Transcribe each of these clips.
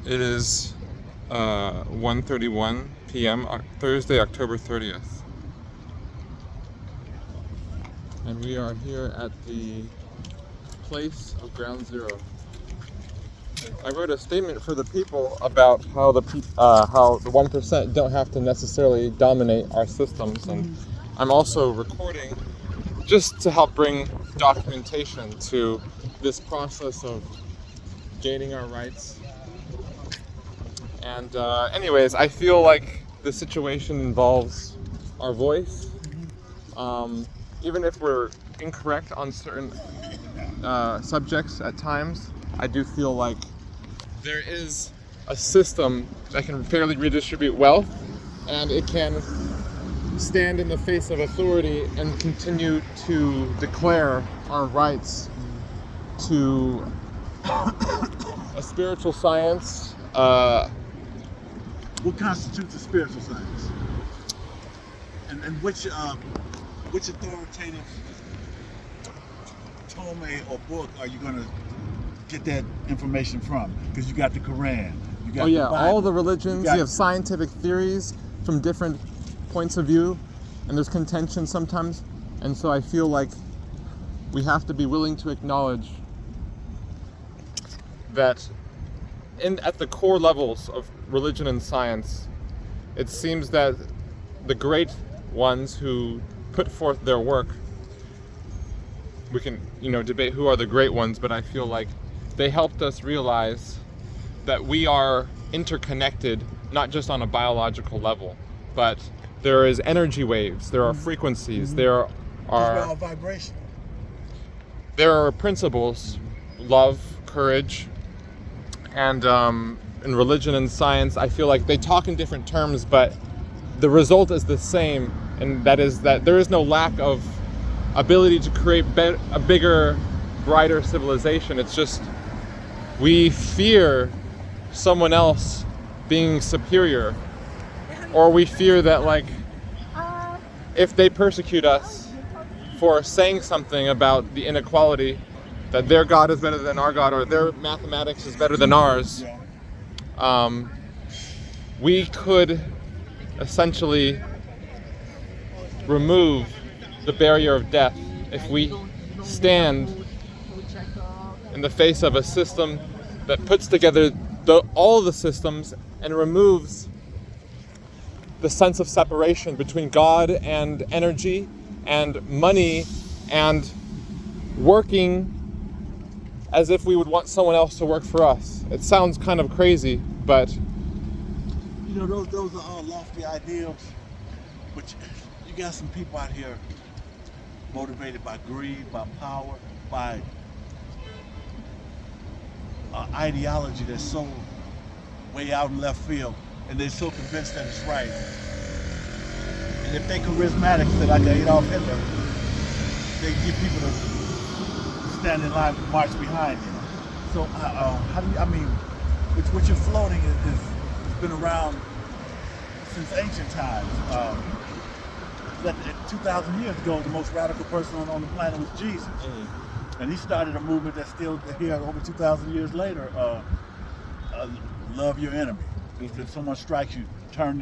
It is 1:31 p.m. Thursday, October 30th. And we are here at the place of Ground Zero. I wrote a statement for the people about how the 1% don't have to necessarily dominate our systems, and I'm also recording just to help bring documentation to this process of gaining our rights. And anyways, I feel like the situation involves our voice. Even if we're incorrect on certain subjects at times, I do feel like there is a system that can fairly redistribute wealth, and it can stand in the face of authority and continue to declare our rights to a spiritual science. What constitutes a spiritual science? And which authoritative tome or book are you going to get that information from? Because you got the Quran, you got the Bible, all the religions, you have scientific theories from different points of view, and there's contention sometimes, and so I feel like we have to be willing to acknowledge that at the core levels of religion and science, it seems that the great ones who put forth their work, we can debate who are the great ones, but I feel like they helped us realize that we are interconnected, not just on a biological level, but there is energy waves, there are frequencies, there are vibration. There are principles, love, courage, and in religion and science, I feel like they talk in different terms, but the result is the same, and that is that there is no lack of ability to create a bigger, brighter civilization. It's just we fear someone else being superior, or we fear that if they persecute us for saying something about the inequality, that their God is better than our God, or their mathematics is better than ours, we could essentially remove the barrier of death if we stand in the face of a system that puts together all the systems and removes the sense of separation between God and energy and money and working as if we would want someone else to work for us. It sounds kind of crazy, but those are all lofty ideals, but you got some people out here motivated by greed, by power, by ideology that's so way out in left field, and they're so convinced that it's right. And if they charismatic, say like Adolf Hitler, they get people to stand in line and march behind you. So how do you, what you're floating has been around since ancient times. 2,000 years ago, the most radical person on the planet was Jesus. And he started a movement that's still here over 2,000 years later. Love your enemy. If someone strikes you, turn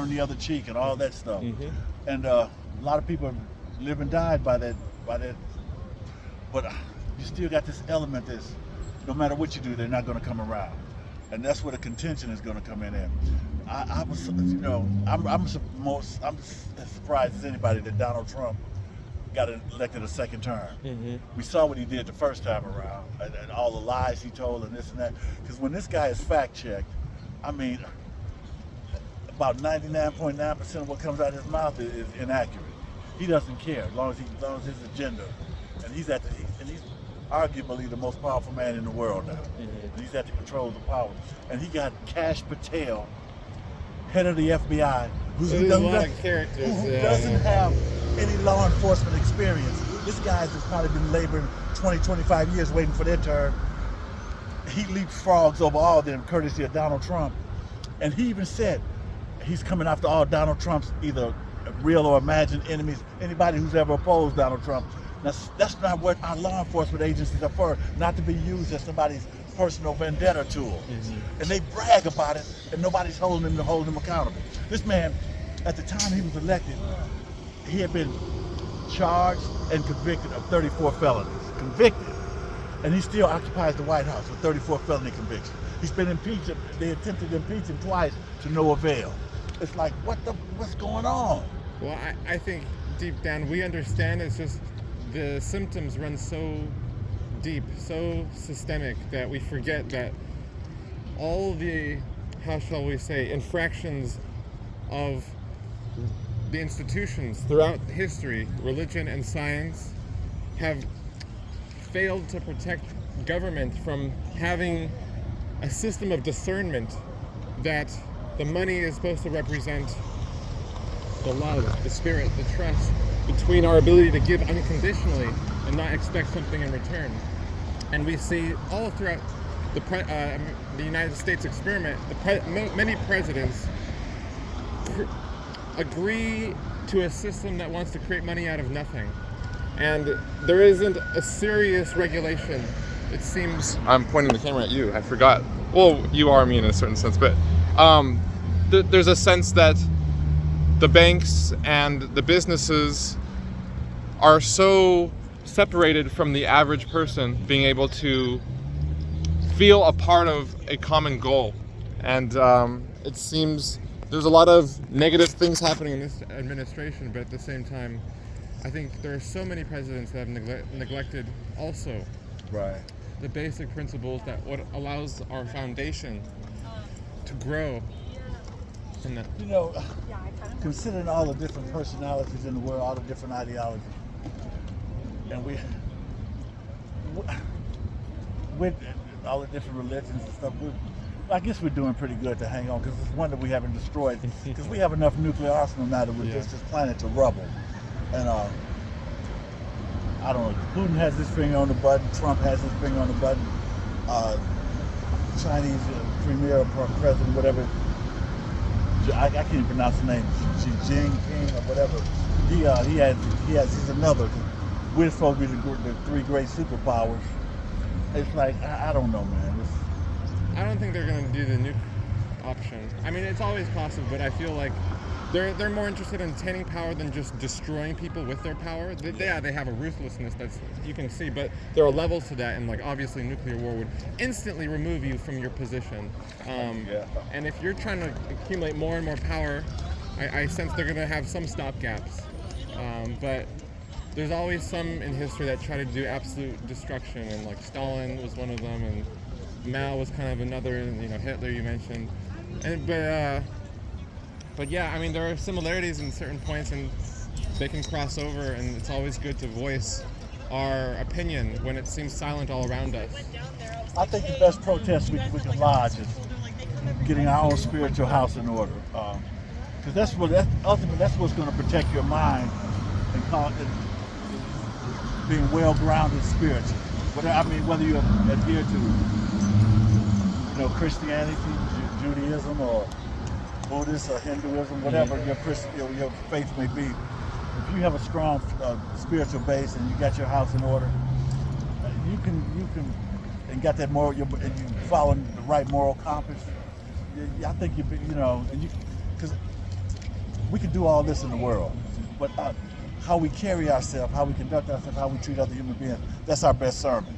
the other cheek and all that stuff. And a lot of people live and died by that. But you still got this element that's, no matter what you do, they're not going to come around. And that's where the contention is going to come in. I'm as surprised as anybody that Donald Trump got elected a second term. We saw what he did the first time around, and all the lies he told and this and that. Because when this guy is fact checked, about 99.9% of what comes out of his mouth is inaccurate. He doesn't care as long as his agenda, and he's arguably the most powerful man in the world now. And he's at the control of the power. And he got Kash Patel, head of the FBI, who doesn't have any law enforcement experience. This guy's has probably been laboring 20, 25 years waiting for their turn. He leapfrogs over all of them, courtesy of Donald Trump. And he even said he's coming after all Donald Trump's either real or imagined enemies, anybody who's ever opposed Donald Trump. That's not what our law enforcement agencies are for, not to be used as somebody's personal vendetta to them. And they brag about it, and nobody's holding them accountable. This man, at the time he was elected, he had been charged and convicted of 34 felonies. Convicted. And he still occupies the White House with 34 felony convictions. He's been impeached. They attempted to impeach him twice to no avail. It's like, what's going on? Well, I think deep down we understand. It's just the symptoms run so deep, so systemic, that we forget that all the, how shall we say, infractions of the institutions throughout history, religion and science, have failed to protect government from having a system of discernment that the money is supposed to represent the love, the spirit, the trust between our ability to give unconditionally and not expect something in return. And we see all throughout the United States experiment, many presidents agree to a system that wants to create money out of nothing. And there isn't a serious regulation. It seems, I'm pointing the camera at you, I forgot. Well, you are me in a certain sense, but there's a sense that the banks and the businesses are so separated from the average person being able to feel a part of a common goal. And it seems there's a lot of negative things happening in this administration, but at the same time, I think there are so many presidents that have neglected also the basic principles that what allows our foundation to grow. And that, you know, considering all the different personalities in the world, all the different ideologies, and with all the different religions and stuff, I guess we're doing pretty good to hang on, because it's one that we haven't destroyed, because we have enough nuclear arsenal now to reduce this planet to rubble. And I don't know, Putin has his finger on the button, Trump has his finger on the button, Chinese premier or president, whatever, I can't even pronounce the name, Xi Jinping or whatever, he's another. We're supposed to be the three great superpowers. It's like, I don't know, man. I don't think they're going to do the nuke option. I mean, it's always possible, but I feel like they're more interested in attaining power than just destroying people with their power. They have a ruthlessness that's you can see, but there are levels to that, and like obviously nuclear war would instantly remove you from your position. And if you're trying to accumulate more and more power, I sense they're going to have some stopgaps. But there's always some in history that try to do absolute destruction, and like Stalin was one of them, and Mao was kind of another, Hitler you mentioned. But yeah, I mean, there are similarities in certain points, and they can cross over, and it's always good to voice our opinion when it seems silent all around us. I think the best protest we can lodge is getting our own spiritual house in order. Because ultimately that's what's going to protect your mind and being well-grounded spiritually. Whether you adhere to Christianity, Judaism, or Buddhist or Hinduism, whatever your faith may be, if you have a strong spiritual base and you got your house in order, you can and got that moral, and you follow the right moral compass. I think because we can do all this in the world, but how we carry ourselves, how we conduct ourselves, how we treat other human beings, that's our best sermon.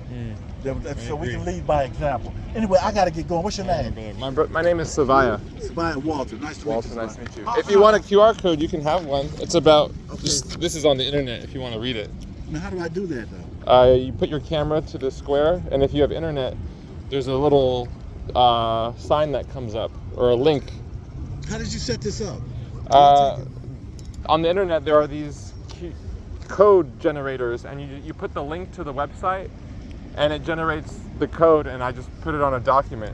So we can lead by example. Anyway, I got to get going. What's your name? My name is Savaya. Savaya Walter. Nice to meet you. Nice to meet you. If you want a QR code, you can have one. It's about, this is on the internet if you want to read it. Now, how do I do that, though? You put your camera to the square, and if you have internet, there's a little sign that comes up, or a link. How did you set this up? On the internet, there are these code generators, and you put the link to the website, and it generates the code, and I just put it on a document.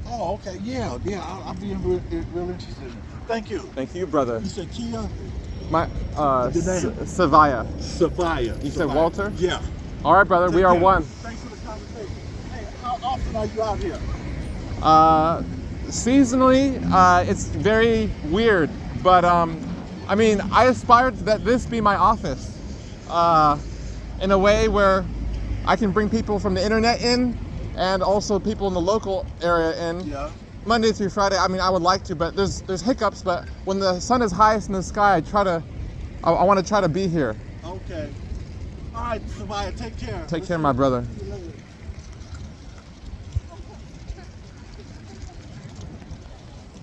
Oh, okay. Yeah. I'll be real interested. Thank you. Thank you, brother. You said Kia? My Savaya. Savaya. You said Walter? Yeah. All right, brother. We are one. Thanks for the conversation. Hey, how often are you out here? Seasonally, it's very weird, but I aspired that this be my office in a way where I can bring people from the internet in and also people in the local area in Yeah. Monday through Friday. I mean, I would like to, but there's hiccups. But when the sun is highest in the sky, I want to try to be here. Okay. All right, Samaya, take care. Take care, my brother.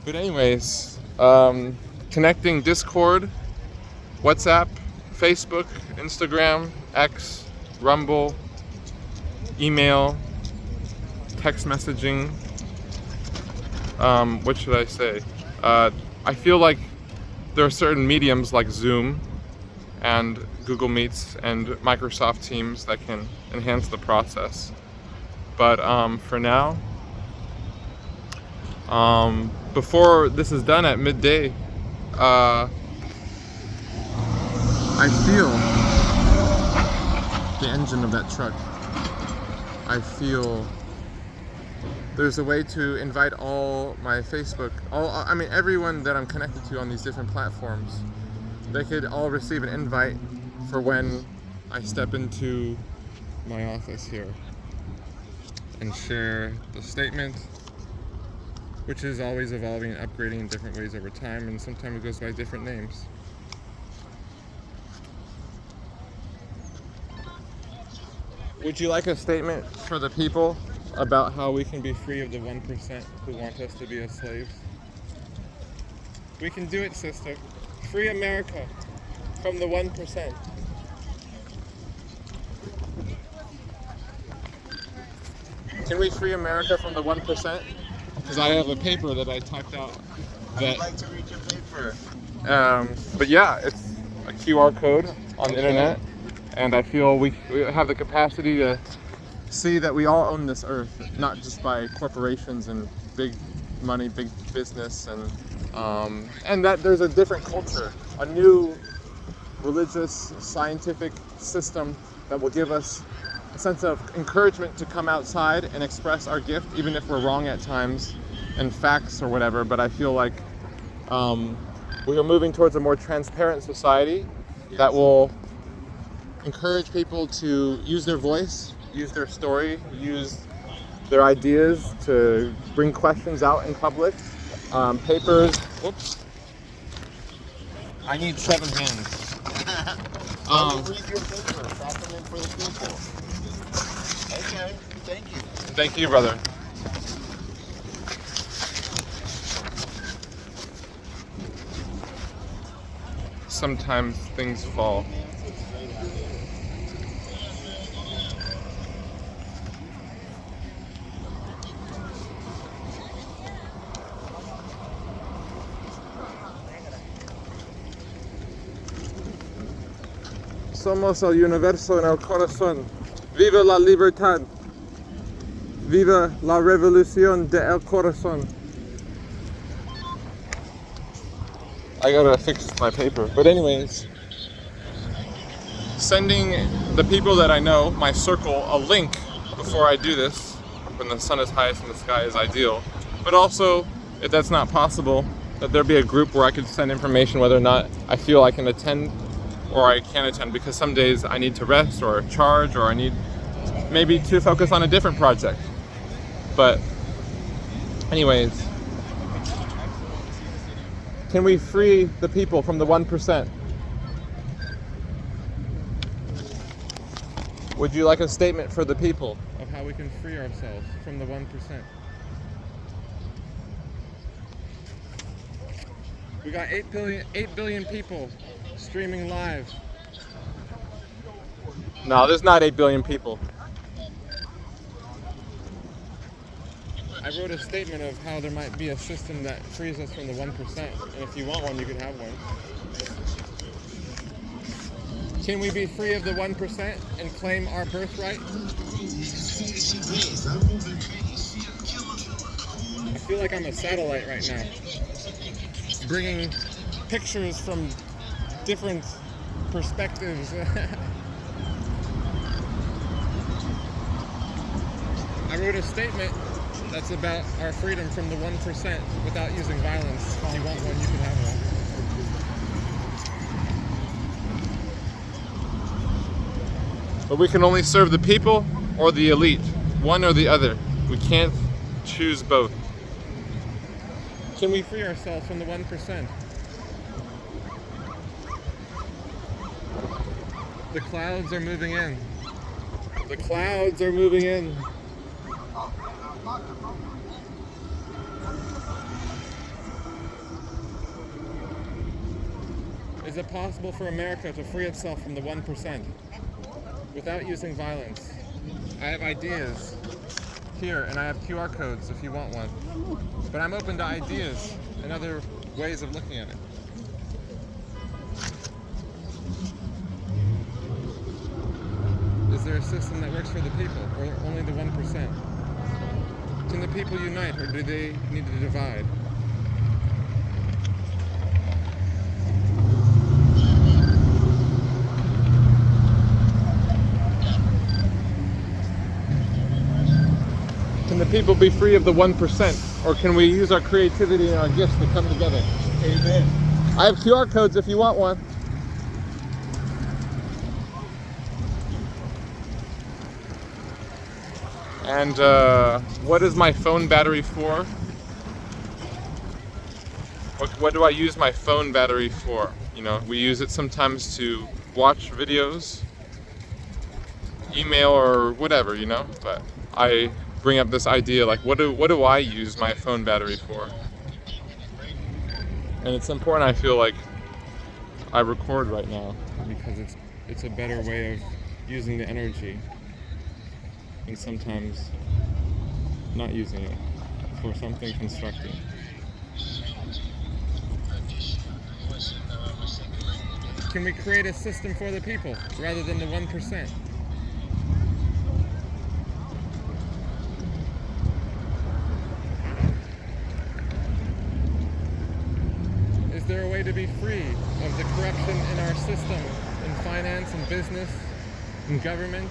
But anyways, connecting Discord, WhatsApp, Facebook, Instagram, X, Rumble, email, text messaging. What should I say? I feel like there are certain mediums like Zoom and Google Meets and Microsoft Teams that can enhance the process. But for now, before this is done at midday, I feel the engine of that truck. I feel there's a way to invite all my Facebook, everyone that I'm connected to on these different platforms. They could all receive an invite for when I step into my office here and share the statement, which is always evolving and upgrading in different ways over time, and sometimes it goes by different names. Would you like a statement for the people about how we can be free of the 1% who want us to be as slaves? We can do it, sister. Free America from the 1%. Can we free America from the 1%? Because I have a paper that I typed out. I'd like to read your paper. But yeah, it's a QR code on the internet, and I feel we have the capacity to see that we all own this earth, not just by corporations and big money, big business, and that there's a different culture, a new religious, scientific system that will give us a sense of encouragement to come outside and express our gift, even if we're wrong at times, and facts or whatever. But I feel like we are moving towards a more transparent society that will encourage people to use their voice, use their story, use their ideas to bring questions out in public. Papers. Whoops. I need 7 hands. Read your paper. Compliment for the people. Okay, thank you. Thank you, brother. Sometimes things fall. Somos el universo en el corazón. Viva la libertad. Viva la revolución de el corazón. I gotta fix my paper. But anyways, sending the people that I know, my circle, a link before I do this, when the sun is highest in the sky, is ideal. But also, if that's not possible, that there be a group where I could send information whether or not I feel I can attend or I can't attend, because some days I need to rest or charge, or I need maybe to focus on a different project. But anyways, can we free the people from the 1%? Would you like a statement for the people of how we can free ourselves from the 1%? We got 8 billion people streaming live. No, there's not 8 billion people. I wrote a statement of how there might be a system that frees us from the 1%, and if you want one, you can have one. Can we be free of the 1% and claim our birthright? I feel like I'm a satellite right now, bringing pictures from different perspectives. I wrote a statement that's about our freedom from the 1% without using violence. If you want one, you can have one. But we can only serve the people or the elite. one or the other. We can't choose both. Can we free ourselves from the 1%? The clouds are moving in. The clouds are moving in. Is it possible for America to free itself from the 1% without using violence? I have ideas here, and I have QR codes if you want one. But I'm open to ideas and other ways of looking at it. Is there a system that works for the people, or only the 1%? Can the people unite, or do they need to divide? Can the people be free of the 1%, or can we use our creativity and our gifts to come together? Amen. I have QR codes if you want one. And what is my phone battery for? What do I use my phone battery for? You know, we use it sometimes to watch videos, email, or whatever, you know, but I bring up this idea, like, what do I use my phone battery for? And it's important, I feel like, I record right now because it's a better way of using the energy, and sometimes not using it for something constructive. Can we create a system for the people rather than the 1%? Is there a way to be free of the corruption in our system, in finance and business, in government?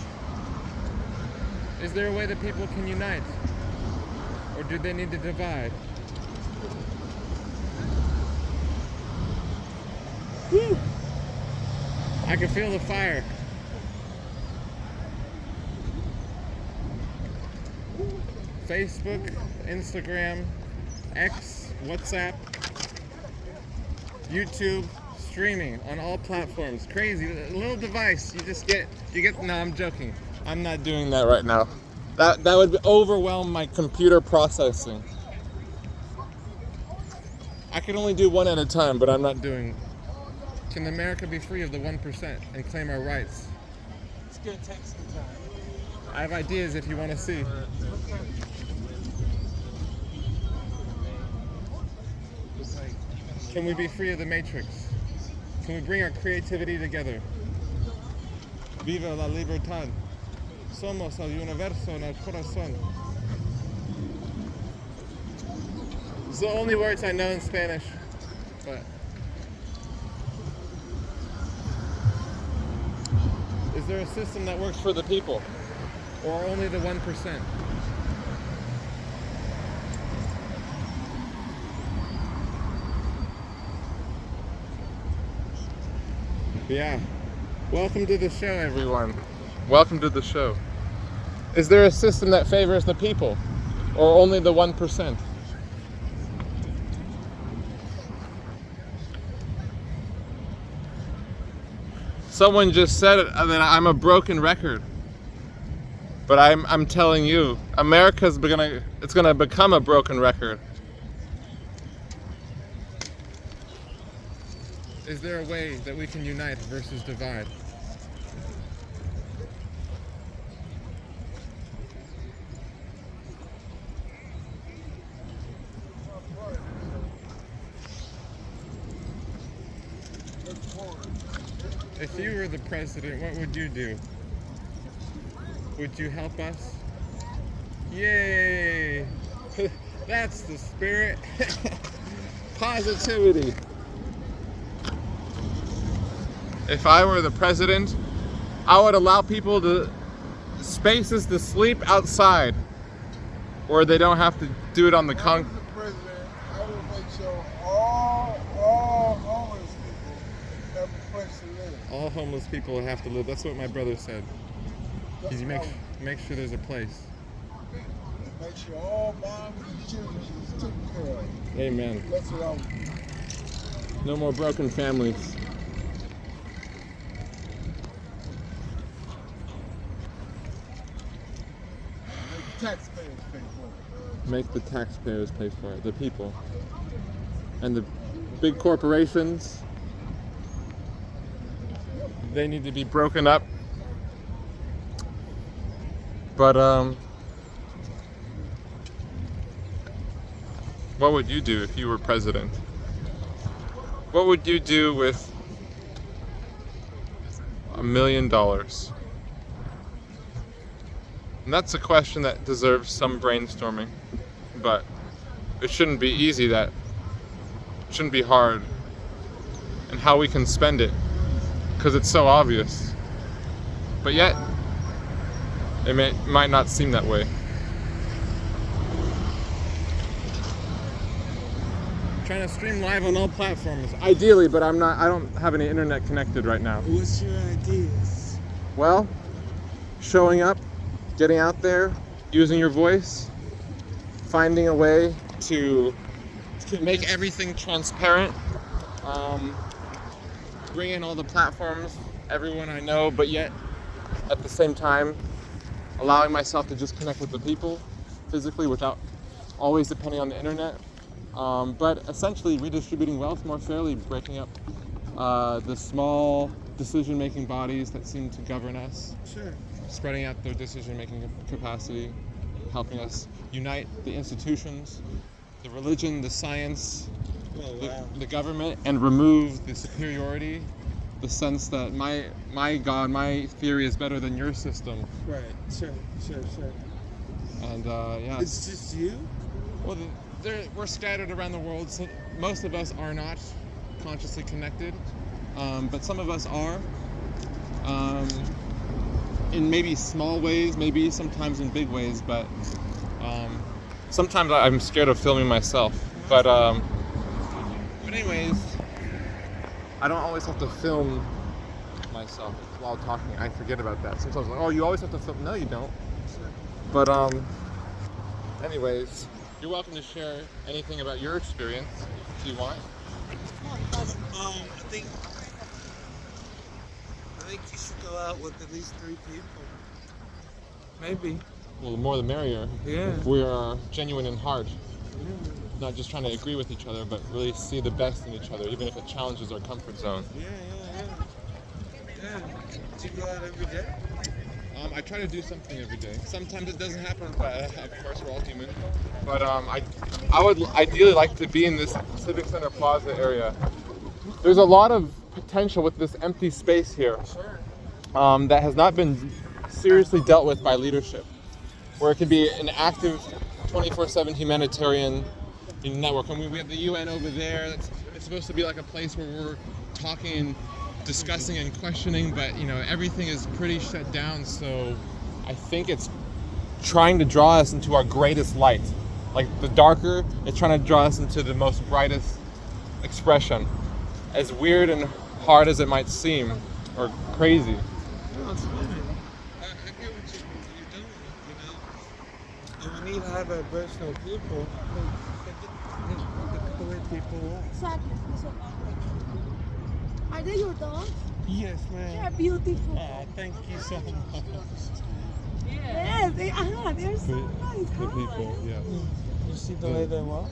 Is there a way that people can unite? Or do they need to divide? Woo! I can feel the fire. Facebook, Instagram, X, WhatsApp, YouTube, streaming on all platforms. Crazy, a little device. No, I'm joking. I'm not doing that right now. That would overwhelm my computer processing. I can only do one at a time, but I'm not doing. Can America be free of the 1% and claim our rights? It's gonna take some time. I have ideas if you want to see. Can we be free of the matrix? Can we bring our creativity together? Viva la libertad. Somos el universo en el corazón. It's the only words I know in Spanish, but is there a system that works for the people, or only the 1%? Yeah. Welcome to the show, everyone. Welcome to the show. Is there a system that favors the people, or only the 1%? Someone just said it, that I'm a broken record. But I'm telling you, America's gonna become a broken record. Is there a way that we can unite versus divide? If you were the president, what would you do? Would you help us? Yay! That's the spirit. Positivity. If I were the president, I would allow people spaces to sleep outside, where they don't have to do it on the If I was the president, I would make sure all homeless people have a place to live. All homeless people have to live. That's what my brother said. That's You what make sure there's a place. Make sure all moms and children is taken care of. Amen. That's what I would do. No more broken families. Make taxpayers pay for it. Make the taxpayers pay for it, the people. And the big corporations, they need to be broken up. But what would you do if you were president? What would you do with $1 million? And that's a question that deserves some brainstorming, but it shouldn't be easy, that it shouldn't be hard. And how we can spend it, because it's so obvious. But yet, it might not seem that way. Trying to stream live on all platforms. Ideally, but I don't have any internet connected right now. What's your ideas? Well, showing up, getting out there, using your voice, finding a way to make everything transparent, bring in all the platforms, everyone I know, but yet at the same time allowing myself to just connect with the people physically without always depending on the internet. But essentially redistributing wealth more fairly, breaking up the small decision-making bodies that seem to govern us, Sure. spreading out their decision-making capacity, helping us unite the institutions, the religion, the science, Oh, wow. the government, and remove the superiority, the sense that my God, my theory is better than your system. Right. Sure. And yeah. It's just you? Well, we're scattered around the world, so most of us are not consciously connected, but some of us are, in maybe small ways, maybe sometimes in big ways, but sometimes I'm scared of filming myself. But anyways, I don't always have to film myself while talking. I forget about that. Sometimes I'm like, oh, you always have to film. No, you don't. But anyways, you're welcome to share anything about your experience if you want. I think you should go out with at least 3 people. Maybe. Well, the more the merrier. Yeah. If we are genuine in heart, not just trying to agree with each other, but really see the best in each other, even if it challenges our comfort zone. Yeah. Do you go out every day? I try to do something every day. Sometimes it doesn't happen, but of course we're all human. But I would ideally like to be in this Civic Center Plaza area. There's a lot of potential with this empty space here that has not been seriously dealt with by leadership, where it can be an active 24/7 humanitarian network. I mean, we have the UN over there. It's supposed to be like a place where we're talking and discussing and questioning, but everything is pretty shut down. So I think it's trying to draw us into our greatest light. Like the darker, it's trying to draw us into the most brightest expression. As weird and hard as it might seem, or crazy. No, it's fine. I get what you're doing, And we need high vibrational people. The way people are. Exactly. Are they your dogs? Yes, They're man. beautiful. Oh, thank you so much. Yes, they're so nice. The people, yeah. You see the way they walk?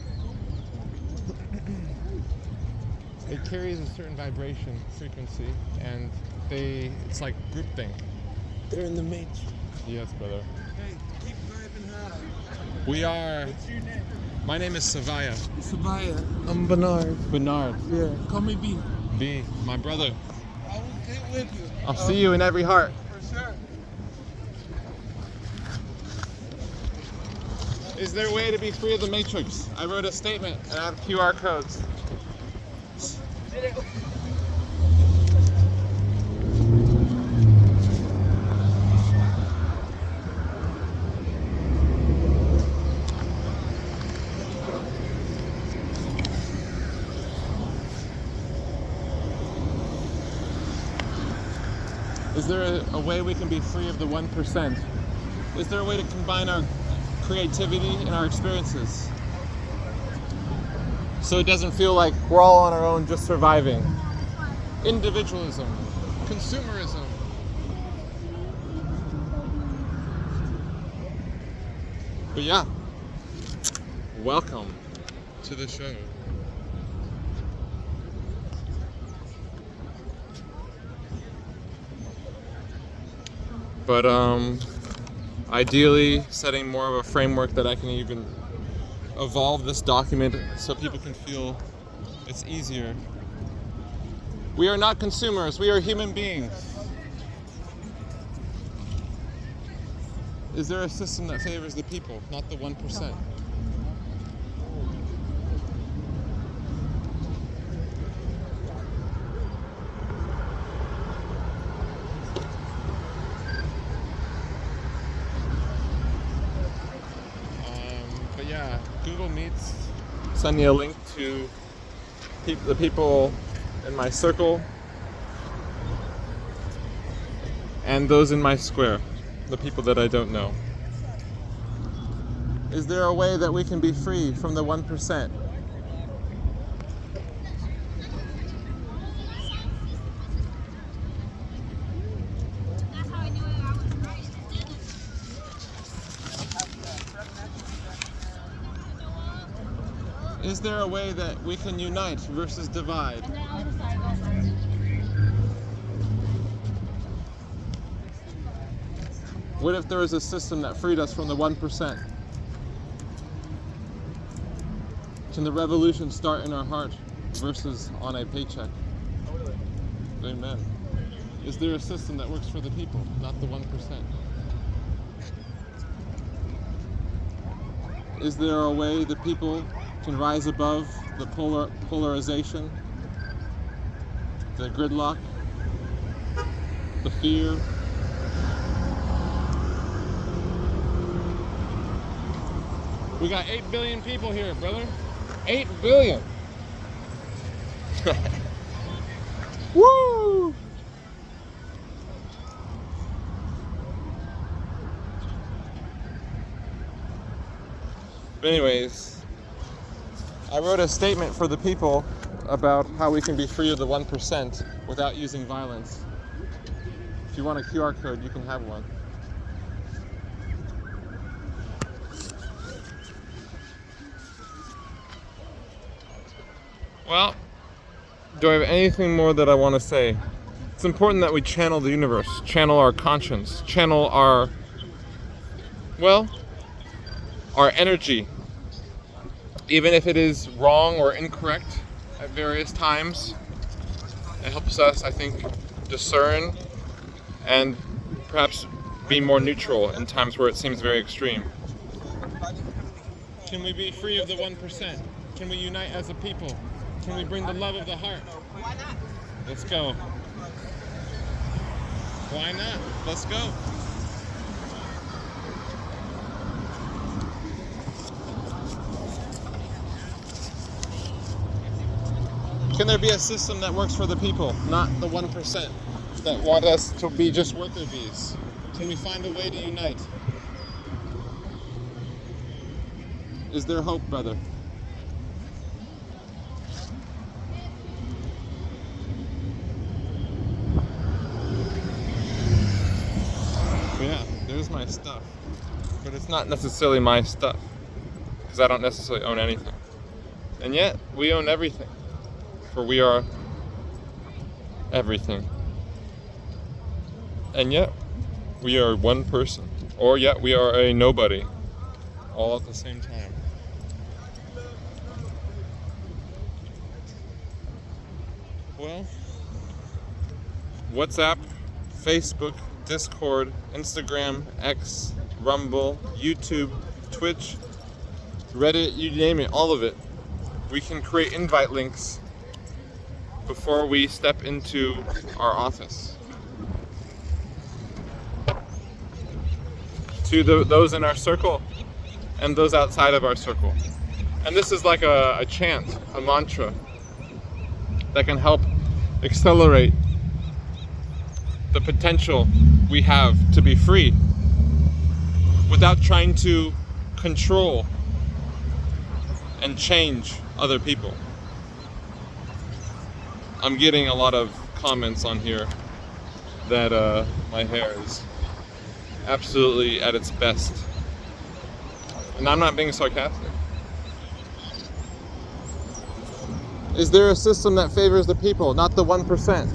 It carries a certain vibration frequency, and it's like groupthink. They're in the matrix. Yes, brother. Hey, keep vibing high. We are. What's your name? My name is Savaya. Sabaya. I'm Bernard. Bernard. Yeah, call me B. B. My brother. I will get with you. I'll see you in every heart. For sure. Is there a way to be free of the matrix? I wrote a statement and I have QR codes. Is there a way we can be free of the 1%? Is there a way to combine our creativity in our experiences. So it doesn't feel like we're all on our own just surviving. Individualism, consumerism. But yeah, welcome to the show. But ideally setting more of a framework that I can even evolve this document so people can feel it's easier. We are not consumers, we are human beings. Is there a system that favors the people, not the 1%? But yeah, Google Meets send me a link to the people in my circle and those in my square. The people that I don't know. Is there a way that we can be free from the 1%? Is there a way that we can unite versus divide? What if there was a system that freed us from the 1%? Can the revolution start in our heart versus on a paycheck? Amen. Is there a system that works for the people, not the 1%? Is there a way the people can rise above the polarization, the gridlock, the fear? We got 8 billion people here, brother. 8 billion. Woo! But anyways, I wrote a statement for the people about how we can be free of the 1% without using violence. If you want a QR code, you can have one. Well, do I have anything more that I want to say? It's important that we channel the universe, channel our conscience, channel our energy. Even if it is wrong or incorrect at various times, it helps us, I think, discern and perhaps be more neutral in times where it seems very extreme. Can we be free of the 1%? Can we unite as a people? Can we bring the love of the heart? Why not? Let's go. Why not? Let's go. Can there be a system that works for the people, not the 1% that want us to be just worker bees? Can we find a way to unite? Is there hope, brother? Yeah, there's my stuff. But it's not necessarily my stuff, because I don't necessarily own anything. And yet, we own everything, for we are everything. And yet, we are one person, or yet we are a nobody, all at the same time. Well, WhatsApp, Facebook, Discord, Instagram, X, Rumble, YouTube, Twitch, Reddit, you name it, all of it. We can create invite links before we step into our office. To those in our circle and those outside of our circle. And this is like a chant, a mantra that can help accelerate the potential we have to be free without trying to control and change other people. I'm getting a lot of comments on here that my hair is absolutely at its best. And I'm not being sarcastic. Is there a system that favors the people, not the 1%?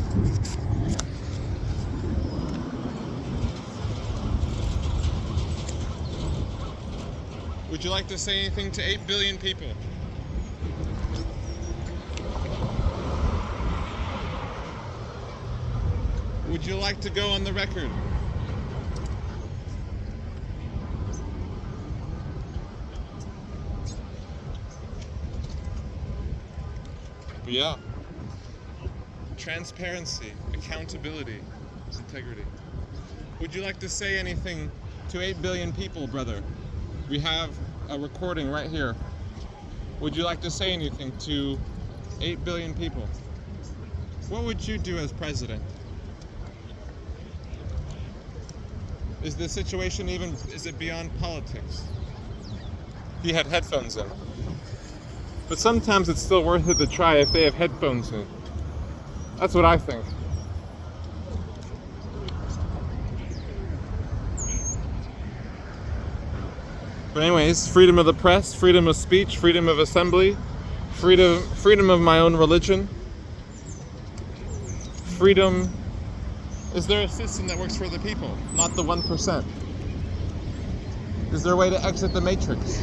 Would you like to say anything to 8 billion people? Would you like to go on the record? But yeah. Transparency, accountability, integrity. Would you like to say anything to 8 billion people, brother? We have a recording right here. Would you like to say anything to 8 billion people? What would you do as president? Is the situation is it beyond politics? He had headphones in. But sometimes it's still worth it to try if they have headphones in. That's what I think. But anyways, freedom of the press, freedom of speech, freedom of assembly, freedom of my own religion. Freedom. Is there a system that works for the people, not the 1%? Is there a way to exit the matrix?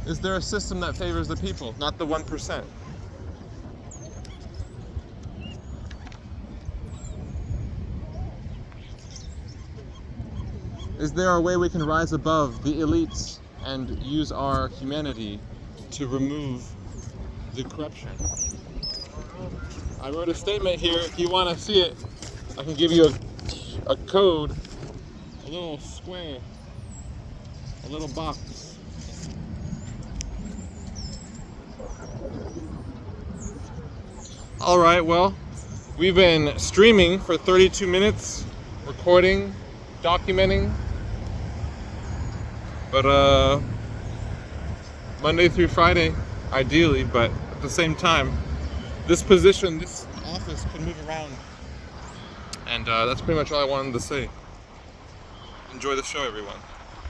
Is there a system that favors the people, not the 1%? Is there a way we can rise above the elites and use our humanity to remove the corruption? I wrote a statement here. If you want to see it, I can give you a code, a little square, a little box. All right, well, we've been streaming for 32 minutes, recording, documenting. But Monday through Friday, ideally, but at the same time, this position, this office can move around. And that's pretty much all I wanted to say. Enjoy the show, everyone.